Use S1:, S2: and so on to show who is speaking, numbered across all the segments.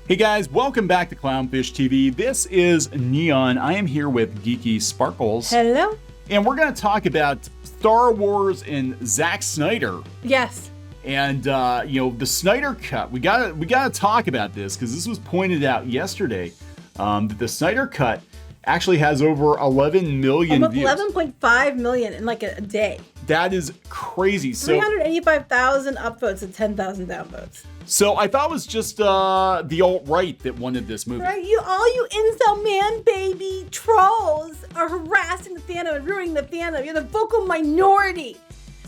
S1: Hey guys, welcome back to Clownfish TV. This is Kneon. I am here with Geeky Sparkles.
S2: Hello.
S1: And we're going to talk about Star Wars and Zack Snyder.
S2: Yes.
S1: And the Snyder Cut. We gotta talk about this because this was pointed out yesterday. That the Snyder Cut actually has over 11 million views.
S2: 11.5 million in like a day.
S1: That is crazy.
S2: 385,000 upvotes and 10,000 downvotes.
S1: So I thought it was just the alt-right that wanted this movie.
S2: Right, all you incel man baby trolls are harassing the fandom and ruining the fandom. You're the vocal minority.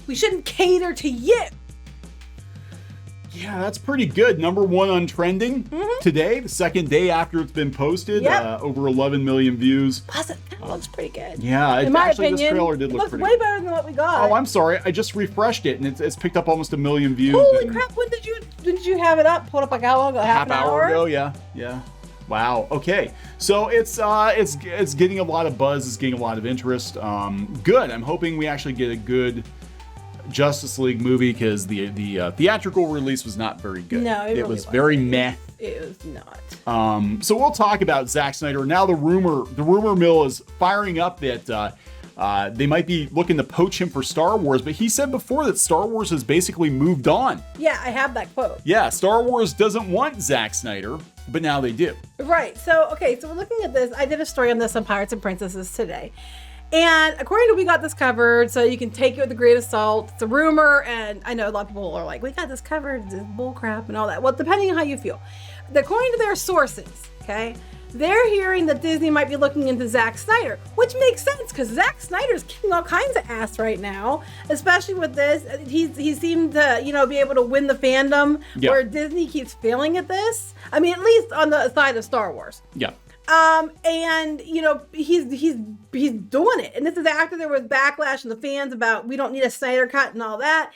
S2: We shouldn't cater to you.
S1: Yeah, that's pretty good. Number one on trending today, the second day after it's been posted.
S2: Yep.
S1: Over 11 million views.
S2: Plus, it kind of looks pretty good.
S1: Yeah,
S2: in my
S1: actually,
S2: opinion,
S1: this trailer did look pretty
S2: way
S1: good.
S2: better than what we got.
S1: Oh, I'm sorry. I just refreshed it, and it's picked up almost 1 million views.
S2: Holy crap! When did you have it up? Pulled up like how long ago? Half an hour
S1: ago. Yeah. Wow. Okay. So it's getting a lot of buzz. It's getting a lot of interest. Good. I'm hoping we actually get a good Justice League movie because the theatrical release was not very good.
S2: No, it really
S1: was
S2: wasn't.
S1: very meh.
S2: It was not.
S1: So we'll talk about Zack Snyder. Now the rumor mill is firing up that they might be looking to poach him for Star Wars, but he said before that Star Wars has basically moved on.
S2: Yeah, I have that quote.
S1: Yeah, Star Wars doesn't want Zack Snyder, but now they do.
S2: Right. So we're looking at this. I did a story on this on Pirates and Princesses today. And according to We Got This Covered, so you can take it with a grain of salt. It's a rumor, and I know a lot of people are like, we got this covered, it's bull crap and all that. Well, depending on how you feel. According to their sources, okay, they're hearing that Disney might be looking into Zack Snyder, which makes sense because Zack Snyder's kicking all kinds of ass right now, especially with this. He seemed to, be able to win the fandom where Disney keeps failing at this. I mean, at least on the side of Star Wars.
S1: Yeah.
S2: And he's doing it. And this is after there was backlash from the fans about we don't need a Snyder cut and all that.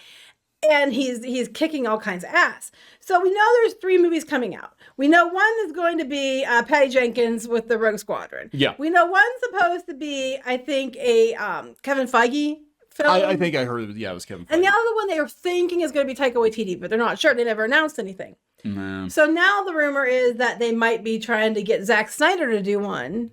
S2: And he's kicking all kinds of ass. So we know there's 3 movies coming out. We know one is going to be Patty Jenkins with the Rogue Squadron.
S1: Yeah.
S2: We know one's supposed to be, I think, a Kevin Feige film.
S1: I think I heard it. Yeah, it was Kevin Feige.
S2: And the other one they were thinking is going to be Taika Waititi, but they're not sure. They never announced anything.
S1: No.
S2: So now the rumor is that they might be trying to get Zack Snyder to do one.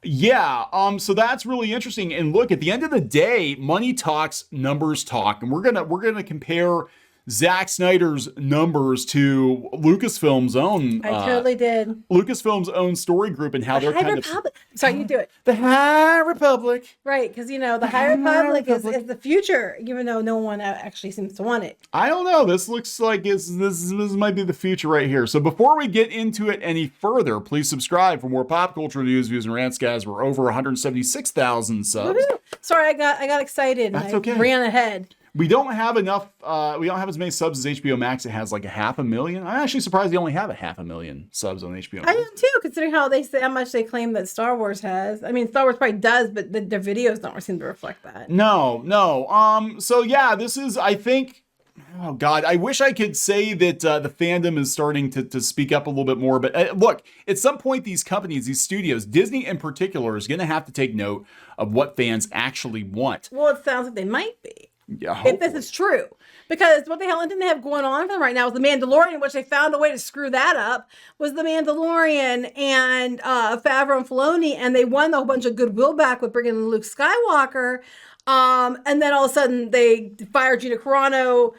S1: Yeah, so that's really interesting. And look, at the end of the day, money talks, numbers talk, and we're gonna compare Zack Snyder's numbers to Lucasfilm's own.
S2: I totally did.
S1: Lucasfilm's own story group and how they're kind
S2: Republic. Sorry, you do it.
S1: The High Republic.
S2: Right, because the High Republic is the future, even though no one actually seems to want it.
S1: I don't know. This looks like this might be the future right here. So before we get into it any further, please subscribe for more pop culture news, views, and rants, guys. We're over 176,000 subs.
S2: Woo-hoo. Sorry, I got excited.
S1: That's
S2: and
S1: okay.
S2: Ran ahead.
S1: We don't have enough. We don't have as many subs as HBO Max. It has like 500,000. I'm actually surprised they only have 500,000 subs on HBO Max.
S2: I am too, considering how much they claim that Star Wars has. I mean, Star Wars probably does, but their videos don't seem to reflect that.
S1: No. So yeah, this is. I think. Oh God, I wish I could say that the fandom is starting to speak up a little bit more. But look, at some point, these companies, these studios, Disney in particular, is going to have to take note of what fans actually want.
S2: Well, it sounds like they might be.
S1: Yeah,
S2: if this is true. Because what the hell didn't they have going on for them right now with the Mandalorian, which they found a way to screw that up, was the Mandalorian and Favreau and Filoni, and they won a whole bunch of goodwill back with bringing in Luke Skywalker. And then all of a sudden they fired Gina Carano.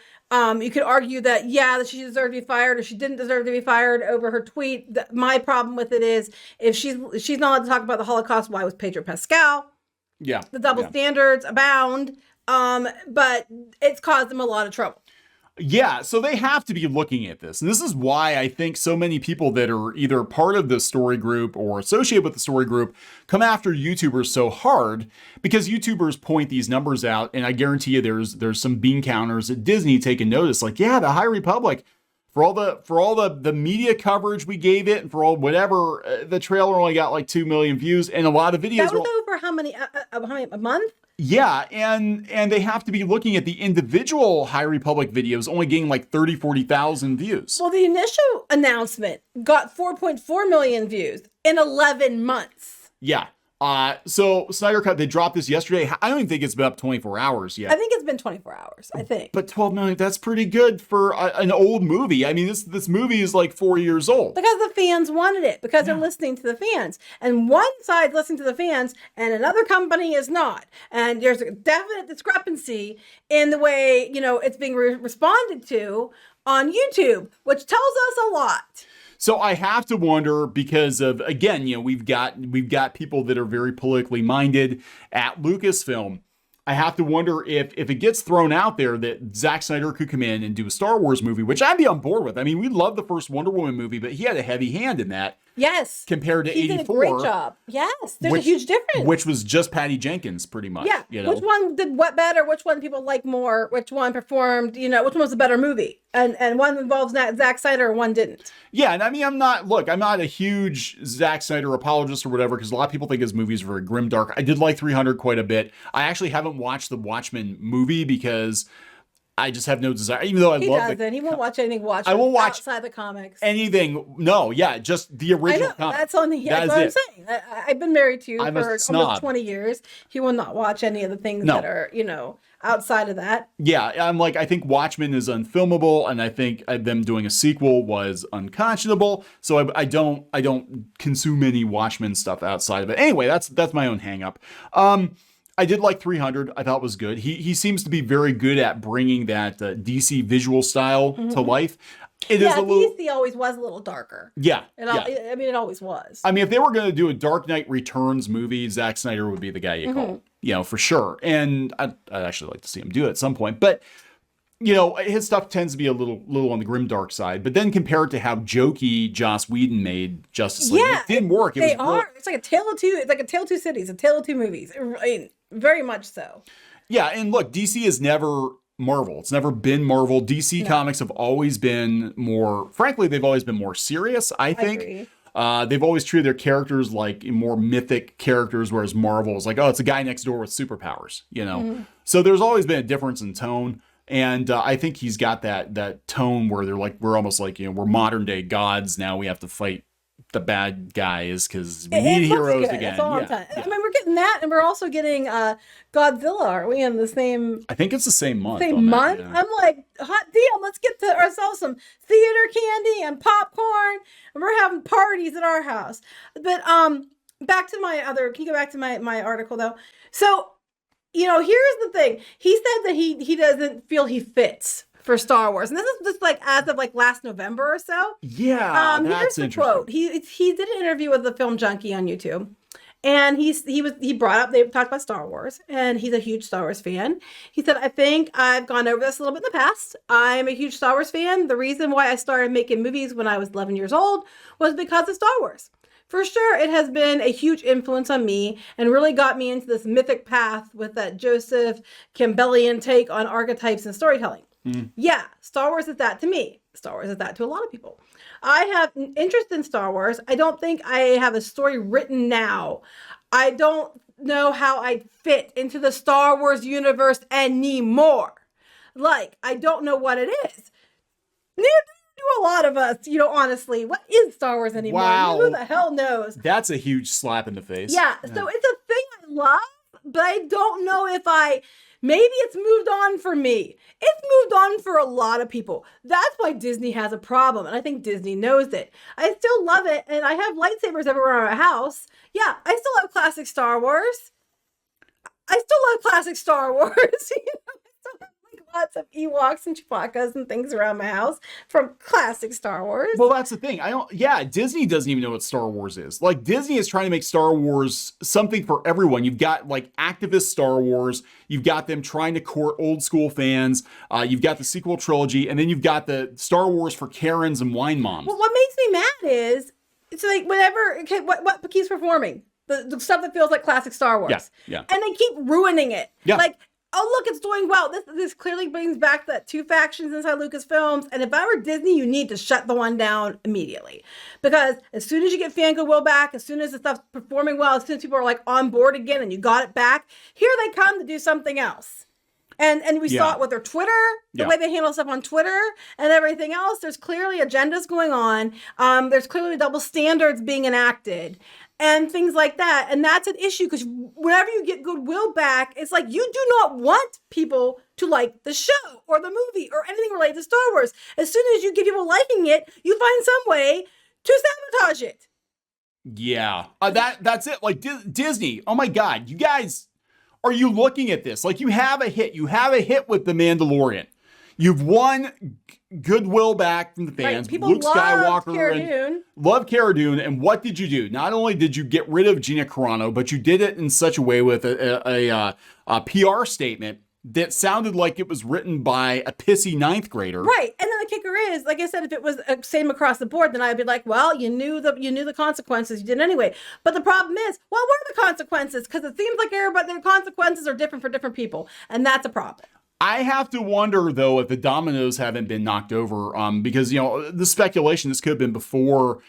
S2: You could argue that she deserved to be fired or she didn't deserve to be fired over her tweet. My problem with it is if she's not allowed to talk about the Holocaust, why was Pedro Pascal?
S1: Yeah.
S2: The double standards abound. But it's caused them a lot of trouble.
S1: Yeah, so they have to be looking at this. And this is why I think so many people that are either part of the story group or associated with the story group come after YouTubers so hard, because YouTubers point these numbers out. And I guarantee you there's some bean counters at Disney taking notice. Like, yeah, the High Republic, for all the media coverage we gave it and for all whatever, the trailer only got like 2 million views and a lot of videos.
S2: That was over how many, a month?
S1: Yeah, and they have to be looking at the individual High Republic videos only getting like 30, 40,000 views.
S2: Well, the initial announcement got 4.4 million views in 11 months.
S1: Yeah. So Snyder Cut, they dropped this yesterday. I don't even think it's been up 24 hours yet.
S2: I think it's been 24 hours, I think.
S1: But 12 million, that's pretty good for an old movie. I mean, this movie is like 4 years old.
S2: Because the fans wanted it, because they're listening to the fans. And one side's listening to the fans, and another company is not. And there's a definite discrepancy in the way, it's being responded to on YouTube, which tells us a lot.
S1: So I have to wonder because of, again, we've got people that are very politically minded at Lucasfilm. I have to wonder if it gets thrown out there that Zack Snyder could come in and do a Star Wars movie, which I'd be on board with. I mean, we love the first Wonder Woman movie, but he had a heavy hand in that.
S2: Yes.
S1: Compared to
S2: he
S1: 84.
S2: He did a great job. Yes. There's a huge difference.
S1: Which was just Patty Jenkins, pretty much.
S2: Yeah. Which one did what better? Which one people like more? Which one performed, which one was a better movie? And one involves Zack Snyder and one didn't.
S1: Yeah. And I mean, I'm not a huge Zack Snyder apologist or whatever, because a lot of people think his movies are very grimdark. I did like 300 quite a bit. I actually haven't watched the Watchmen movie because I just have no desire, even though he
S2: won't watch anything.
S1: I won't watch
S2: outside the comics.
S1: Anything. No, yeah, just the original.
S2: I know, that's on the. That's what I'm saying. I've been married to you for almost 20 years. He will not watch any of the things that are, outside of that.
S1: Yeah, I think Watchmen is unfilmable, and I think them doing a sequel was unconscionable. So I don't consume any Watchmen stuff outside of it. Anyway, that's my own hang up. I did like 300. I thought it was good. He seems to be very good at bringing that DC visual style to life.
S2: DC always was a little darker.
S1: Yeah.
S2: It always was.
S1: I mean, if they were going to do a Dark Knight Returns movie, Zack Snyder would be the guy you call, for sure. And I'd actually like to see him do it at some point. But, his stuff tends to be a little on the grimdark side. But then compared to how jokey Joss Whedon made Justice League, it didn't work.
S2: It's like a tale of two. It's like a tale of two cities, a tale of two movies. Very much so.
S1: Yeah, and look, DC is never Marvel. It's never been Marvel. DC comics have always been more, frankly, they've always been more serious, I think. They've always treated their characters like more mythic characters, whereas Marvel is like, oh, it's a guy next door with superpowers, So there's always been a difference in tone. And I think he's got that tone where they're like, we're almost like, we're modern day gods now. We have to fight the bad guys because we need heroes again.
S2: That's all I'm telling you. I mean, we're getting that, and we're also getting Godzilla. Are we in the same?
S1: I think it's the same month.
S2: Same month. Yeah. I'm like, hot deal. Let's get to ourselves some theater candy and popcorn, and we're having parties at our house. But back to my other. Can you go back to my article though? So, here's the thing. He said that he doesn't feel he fits for Star Wars, and this is just like as of like last November or so.
S1: Yeah,
S2: that's here's the quote. He did an interview with the Film Junkie on YouTube, and he brought up, they talked about Star Wars, and he's a huge Star Wars fan. He said, I think I've gone over this a little bit in the past. I'm a huge Star Wars fan. The reason why I started making movies when I was 11 years old was because of Star Wars. For sure, it has been a huge influence on me and really got me into this mythic path with that Joseph Campbellian take on archetypes and storytelling. Yeah, Star Wars is that to me. Star Wars is that to a lot of people. I have an interest in Star Wars. I don't think I have a story written now. I don't know how I'd fit into the Star Wars universe anymore. I don't know what it is. Neither do a lot of us, honestly. What is Star Wars anymore?
S1: Wow.
S2: Who the hell knows?
S1: That's a huge slap in the face.
S2: Yeah, so it's a thing I love, but I don't know if maybe it's moved on for me. It's moved on for a lot of people. That's why Disney has a problem, and I think Disney knows it. I still love it, and I have lightsabers everywhere in my house. Yeah, I still love classic Star Wars. I still love classic Star Wars. I still have lots of Ewoks and Chewbacca's and things around my house from classic Star Wars.
S1: Well, that's the thing. Disney doesn't even know what Star Wars is. Disney is trying to make Star Wars something for everyone. You've got activist Star Wars. You've got them trying to court old school fans. You've got the sequel trilogy, and then you've got the Star Wars for Karens and wine moms.
S2: Well, what makes me mad is it's what keeps performing the stuff that feels like classic Star Wars.
S1: Yeah.
S2: And they keep ruining it.
S1: Yeah.
S2: Oh, look, it's doing well. This clearly brings back the two factions inside Lucasfilms. And if I were Disney, you need to shut the one down immediately. Because as soon as you get fan goodwill back, as soon as the stuff's performing well, as soon as people are on board again and you got it back, here they come to do something else. And we
S1: Yeah.
S2: saw it with their Twitter, the
S1: Yeah.
S2: way they handle stuff on Twitter and everything else. There's clearly agendas going on. There's clearly double standards being enacted and things like that. And that's an issue because whenever you get goodwill back, it's like you do not want people to like the show or the movie or anything related to Star Wars. As soon as you get people liking it, you find some way to sabotage it.
S1: Yeah. That's it. Like Disney, oh my God, you guys, are you looking at this? Like you have a hit. You have a hit with The Mandalorian. You've won goodwill back from the fans.
S2: Right. People
S1: Luke
S2: love
S1: Skywalker
S2: Cara
S1: and
S2: Dune.
S1: love Cara Dune. And what did you do? Not only did you get rid of Gina Carano, but you did it in such a way with a PR statement that sounded like it was written by a pissy ninth grader.
S2: Right. And then the kicker is, like I said, if it was same across the board, then I'd be like, well, you knew the consequences. You did anyway. But the problem is, what were the consequences? Because it seems like the consequences are different for different people. And that's a problem.
S1: I have to wonder, though, if the dominoes haven't been knocked over, because, the speculation, this could have been before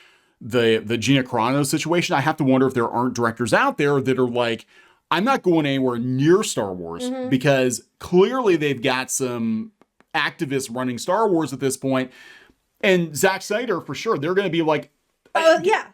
S1: the Gina Carano situation. I have to wonder if there aren't directors out there that are like, I'm not going anywhere near Star Wars because clearly they've got some activists running Star Wars at this point. And Zack Snyder, for sure, they're going to be like,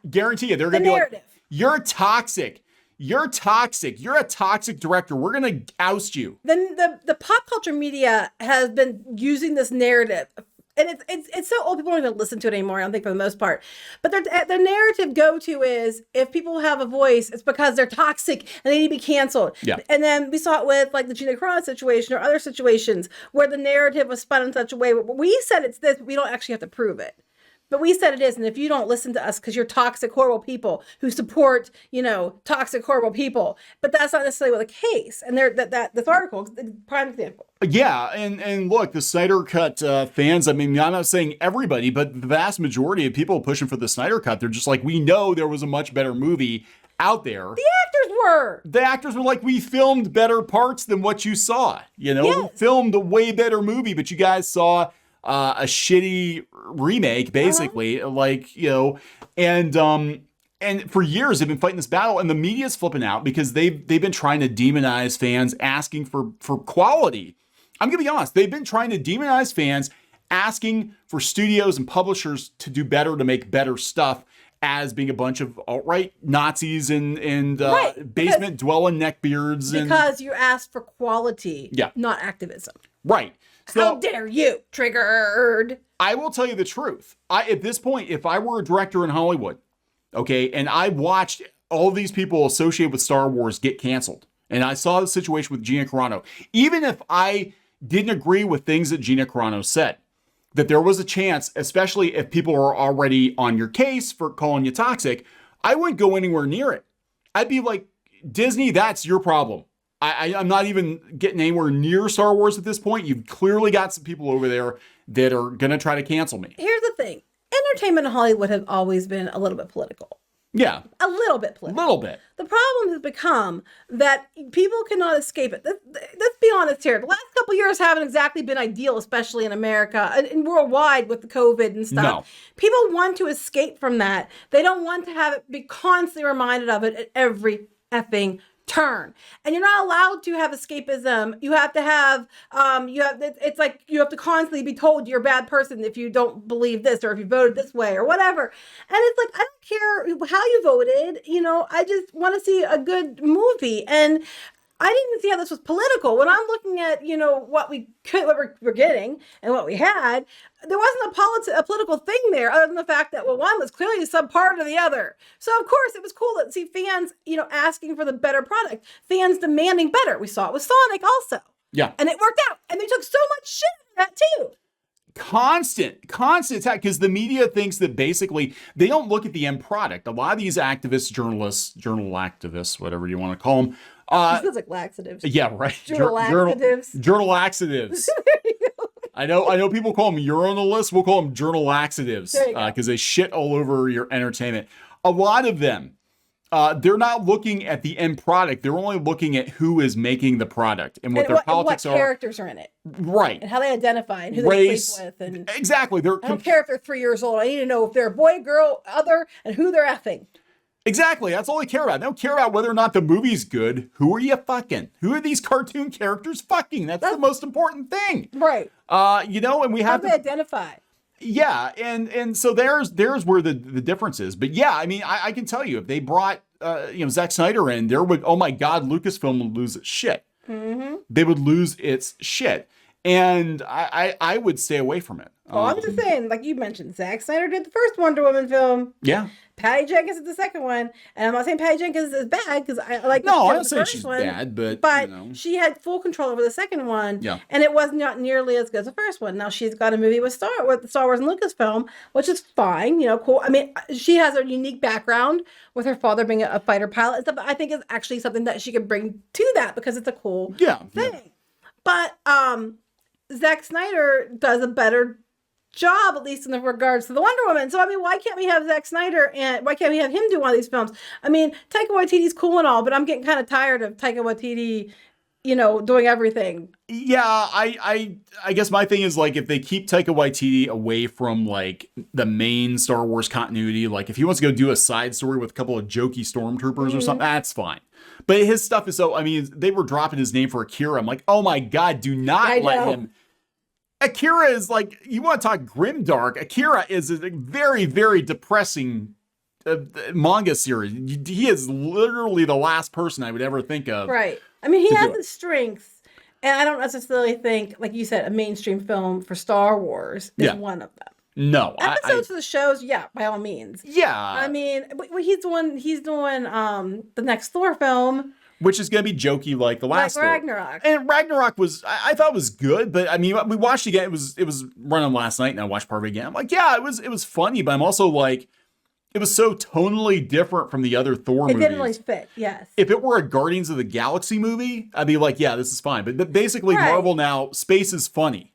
S1: guarantee you, they're going to be like, you're toxic. You're toxic. You're a toxic director. We're going to oust you.
S2: Then the pop culture media has been using this narrative. And it's so old, people don't even listen to it anymore, I don't think, for the most part. But their narrative go-to is, if people have a voice, it's because they're toxic and they need to be canceled.
S1: Yeah.
S2: And then we saw it with like the Gina Carano situation or other situations where the narrative was spun in such a way where we said it's this, we don't actually have to prove it. But we said it is, and if you don't listen to us because you're toxic, horrible people who support, toxic, horrible people, but that's not necessarily what the case. And this article is a prime example.
S1: Yeah, and look, the Snyder Cut fans, I mean, I'm not saying everybody, but the vast majority of people pushing for the Snyder Cut, they're just like, we know there was a much better movie out there.
S2: The actors were.
S1: The actors were like, we filmed better parts than what you saw.
S2: Yes.
S1: We filmed a way better movie, but you guys saw a shitty remake, basically, and for years they've been fighting this battle, and the media's flipping out because they've been trying to demonize fans asking for quality. I'm gonna be honest, they've been trying to demonize fans asking for studios and publishers to do better, to make better stuff, as being a bunch of alt-right Nazis and basement dwelling neckbeards.
S2: Because you asked for quality, not activism.
S1: Right. So,
S2: how dare you? Triggered.
S1: I will tell you the truth. At this point, if I were a director in Hollywood, okay, and I watched all these people associated with Star Wars get canceled, and I saw the situation with Gina Carano, even if I didn't agree with things that Gina Carano said, that there was a chance, especially if people are already on your case for calling you toxic, I wouldn't go anywhere near it. I'd be like, Disney, that's your problem. I'm not even getting anywhere near Star Wars at this point. You've clearly got some people over there that are going to try to cancel me.
S2: Here's the thing. Entertainment in Hollywood has always been a little bit political.
S1: Yeah.
S2: A little bit political.
S1: A little bit.
S2: The problem has become that people cannot escape it. Let's be honest here. The last couple of years haven't exactly been ideal, especially in America and worldwide with the COVID and stuff.
S1: No.
S2: People want to escape from that. They don't want to have it be constantly reminded of it at every effing turn. And you're not allowed to have escapism. You have to have it's like you have to constantly be told you're a bad person if you don't believe this or if you voted this way or whatever. And it's like, I don't care how you voted, I just want to see a good movie. And I didn't even see how this was political. When I'm looking at, what we're getting and what we had, there wasn't a political thing there other than the fact that, one was clearly some part of the other. So, of course, it was cool to see fans, asking for the better product, fans demanding better. We saw it with Sonic also.
S1: Yeah.
S2: And it worked out. And they took so much shit for that, too.
S1: Constant attack, because the media thinks that basically they don't look at the end product. A lot of these activists, journal activists, whatever you want to call them.
S2: This feels like laxatives.
S1: Yeah, right.
S2: Journal laxatives.
S1: Journal laxatives. I know people call them urinalists. We'll call them journal laxatives because they shit all over your entertainment. A lot of them, they're not looking at the end product. They're only looking at who is making the product and what their politics
S2: and what characters are in it.
S1: Right.
S2: And how they identify and who
S1: Race,
S2: they sleep with. And
S1: exactly.
S2: I don't care if they're 3 years old. I need to know if they're a boy, girl, other, and who they're effing.
S1: Exactly. That's all they care about. They don't care about whether or not the movie's good. Who are you fucking? Who are these cartoon characters fucking? That's the most important thing.
S2: Right.
S1: And we have
S2: to identify.
S1: Yeah, and so there's where the difference is. But yeah, I mean, I can tell you if they brought Zack Snyder in, there would, oh my God, Lucasfilm would lose its shit.
S2: Mm-hmm.
S1: They would lose its shit. And I would stay away from it.
S2: Well, I'm just saying, like you mentioned, Zack Snyder did the first Wonder Woman film.
S1: Yeah.
S2: Patty Jenkins did the second one, and I'm not saying Patty Jenkins is bad because I like.
S1: No, I'm not saying she's bad, but
S2: she had full control over the second one.
S1: Yeah.
S2: And it was not nearly as good as the first one. Now she's got a movie with Star Wars and Lucasfilm, which is fine, cool. I mean, she has a unique background with her father being a fighter pilot and stuff. But I think it's actually something that she could bring to that because it's a cool thing.
S1: Yeah.
S2: But Zack Snyder does a better job, at least in the regards to the Wonder Woman. So, I mean, why can't we have Zack Snyder and why can't we have him do one of these films? I mean, Taika Waititi's cool and all, but I'm getting kind of tired of Taika Waititi, doing everything.
S1: Yeah, I guess my thing is, like, if they keep Taika Waititi away from, like, the main Star Wars continuity, like, if he wants to go do a side story with a couple of jokey stormtroopers or something, that's fine. But his stuff is so, I mean, they were dropping his name for Akira. I'm like, oh my God, do not let him. Akira is like, you want to talk grimdark. Akira is a very, very depressing manga series. He is literally the last person I would ever think of.
S2: Right. I mean, he has the strengths. And I don't necessarily think, like you said, a mainstream film for Star Wars is one of them.
S1: No.
S2: Episodes for the shows, yeah, by all means.
S1: Yeah.
S2: I mean, he's doing the next Thor film.
S1: Which is going to be jokey like the last one.
S2: Ragnarok.
S1: And Ragnarok was, I thought was good, but I mean, we watched it again. It was running last night and I watched part of it again. I'm like, yeah, it was funny, but I'm also like, it was so tonally different from the other Thor movies.
S2: It didn't really fit, yes.
S1: If it were a Guardians of the Galaxy movie, I'd be like, yeah, this is fine. But basically, Marvel now, space is funny.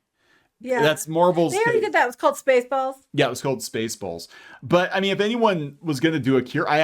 S2: Yeah.
S1: That's Marvel's.
S2: They already did that. It was called Spaceballs.
S1: Yeah, it was called Spaceballs. But I mean, if anyone was going to do a cure, I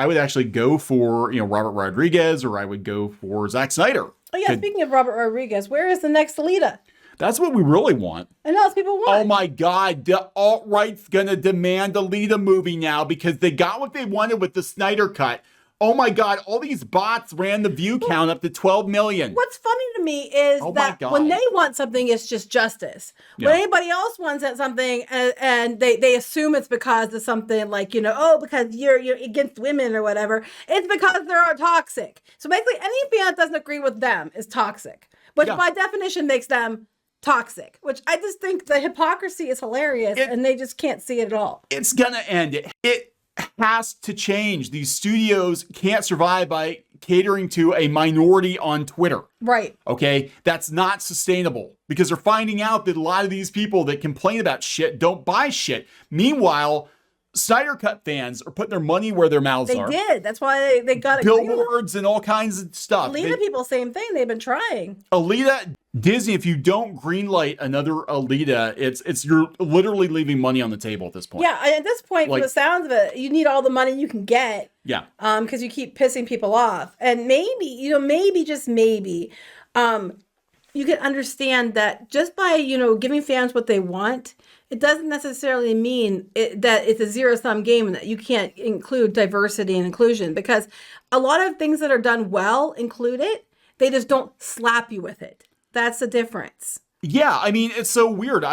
S1: would actually go for, Robert Rodriguez, or I would go for Zack Snyder.
S2: Oh yeah, speaking of Robert Rodriguez, where is the next Alita?
S1: That's what we really want.
S2: I know, people want.
S1: Oh my God, the alt-right's going to demand a Alita movie now because they got what they wanted with the Snyder cut. Oh my God, all these bots ran the view count up to 12 million.
S2: What's funny to me is that when they want something, it's just justice. When anybody else wants something and they assume it's because of something like, because you're against women or whatever, it's because they're toxic. So basically any fan that doesn't agree with them is toxic, which by definition makes them toxic, which I just think the hypocrisy is hilarious and they just can't see it at all.
S1: It's gonna end. It has to change. These studios can't survive by catering to a minority on Twitter.
S2: Right.
S1: Okay? That's not sustainable because they're finding out that a lot of these people that complain about shit don't buy shit. Meanwhile, Snyder Cut fans are putting their money where their mouths are.
S2: They did. That's why they got
S1: billboards and all kinds of stuff.
S2: Alita people, same thing. They've been trying.
S1: Alita, Disney, if you don't greenlight another Alita, it's you're literally leaving money on the table at this point.
S2: Yeah, at this point, from the sounds of it, you need all the money you can get.
S1: Yeah.
S2: Because you keep pissing people off, and maybe just maybe, you can understand that just by giving fans what they want, it doesn't necessarily mean that it's a zero-sum game and that you can't include diversity and inclusion, because a lot of things that are done well include it. They just don't slap you with it. That's the difference. Yeah,
S1: I mean, it's so weird.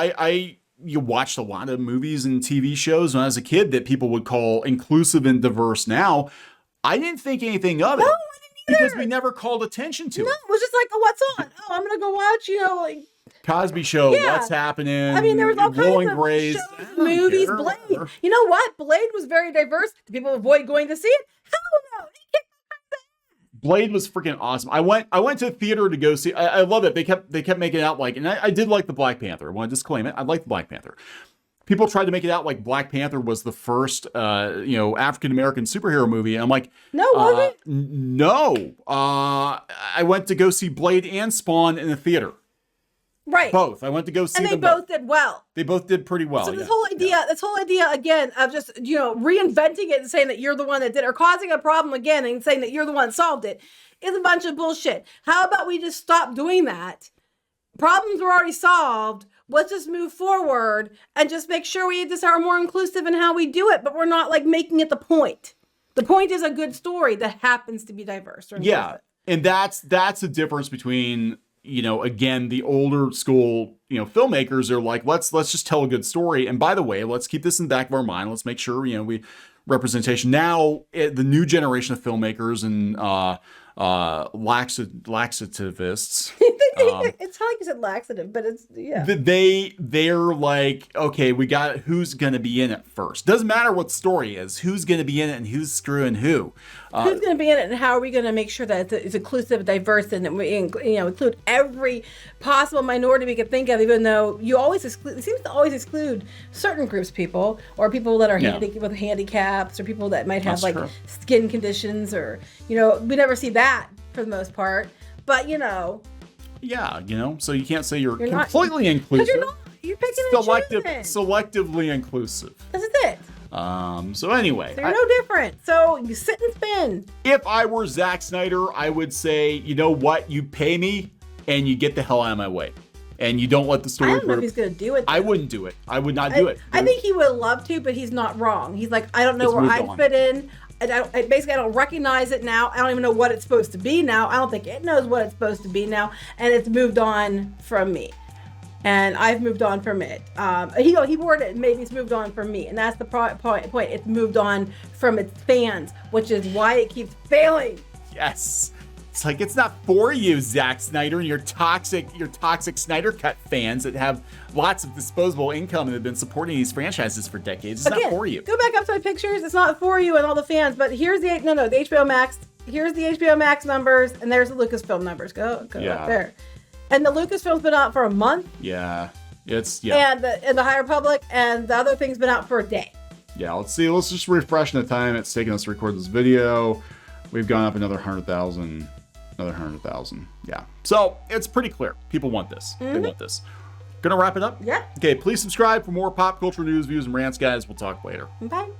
S1: You watched a lot of movies and TV shows when I was a kid that people would call inclusive and diverse now. I didn't think anything of it.
S2: No, I didn't either.
S1: Because we never called attention to it.
S2: No, it was just like, oh, what's on? Oh, I'm going to go watch,
S1: Cosby Show, What's Happening?
S2: I mean, there was all kinds of
S1: Grace,
S2: shows, movies, Blade. You know what? Blade was very diverse. Do people avoid going to see it? Hell no.
S1: Blade was freaking awesome. I went to the theater to go see. I love it. They kept making it out like, and I did like the Black Panther. I want to disclaim it. I like the Black Panther. People tried to make it out like Black Panther was the first, African American superhero movie. And I'm like,
S2: no, was it?
S1: No. I went to go see Blade and Spawn in the theater.
S2: Right.
S1: Both. I went to go see them.
S2: And they both did well.
S1: They both did pretty well.
S2: So this whole idea again of just, reinventing it and saying that you're the one that did, or causing a problem again and saying that you're the one that solved it, is a bunch of bullshit. How about we just stop doing that? Problems were already solved. Let's just move forward and just make sure we just are more inclusive in how we do it, but we're not like making it the point. The point is a good story that happens to be diverse. Or
S1: Yeah.
S2: inclusive.
S1: And that's the difference between, again, the older school, filmmakers are like, let's just tell a good story. And by the way, let's keep this in the back of our mind. Let's make sure, we representation. Now, the new generation of filmmakers and laxativists.
S2: It's not like you said laxative, but it's, yeah.
S1: They're like, okay, we got who's going to be in it first. Doesn't matter what the story is. Who's going to be in it and who's screwing who.
S2: Who's going to be in it, and how are we going to make sure that it's inclusive, diverse, and that we include every possible minority we could think of, even though you always exclude, it seems to always exclude certain groups of people, or people that are with handicaps, or people that might have
S1: That's true.
S2: skin conditions, or, we never see that for the most part. But,
S1: Yeah, so you can't say you're
S2: not-
S1: completely inclusive.
S2: because you're not. You're picking and choosing.
S1: Selectively inclusive.
S2: This is it.
S1: So anyway,
S2: So you're no different. So you sit and spin.
S1: if I were Zack Snyder, I would say, you know what? You pay me and you get the hell out of my way. And you don't let the
S2: I
S1: story
S2: don't know if he's going to do it.
S1: I wouldn't do it. I would not do it.
S2: I think he would love to, but he's not wrong. He's like, I don't know
S1: It's
S2: where
S1: moved
S2: I
S1: on.
S2: fit in. I don't recognize it now. I don't even know what it's supposed to be now. I don't think it knows what it's supposed to be now. And it's moved on from me. And I've moved on from it. He worded it, maybe it's moved on from me. And that's the point. It's moved on from its fans, which is why it keeps failing.
S1: Yes. It's like, it's not for you, Zack Snyder, and your toxic Snyder Cut fans that have lots of disposable income and have been supporting these franchises for decades. It's not for you.
S2: Go back up to my pictures. It's not for you and all the fans, but here's the HBO Max. Here's the HBO Max numbers, and there's the Lucasfilm numbers. Go up there. And the Lucasfilm's been out for a month.
S1: Yeah.
S2: And the High Republic and the other thing's been out for a day.
S1: Yeah, let's see. Let's just refresh the time it's taken us to record this video. We've gone up another 100,000. Another 100,000. Yeah. So it's pretty clear. People want this. They want this. Gonna wrap it up?
S2: Yeah.
S1: Okay, please subscribe for more pop culture news, views, and rants, guys. We'll talk later.
S2: Bye.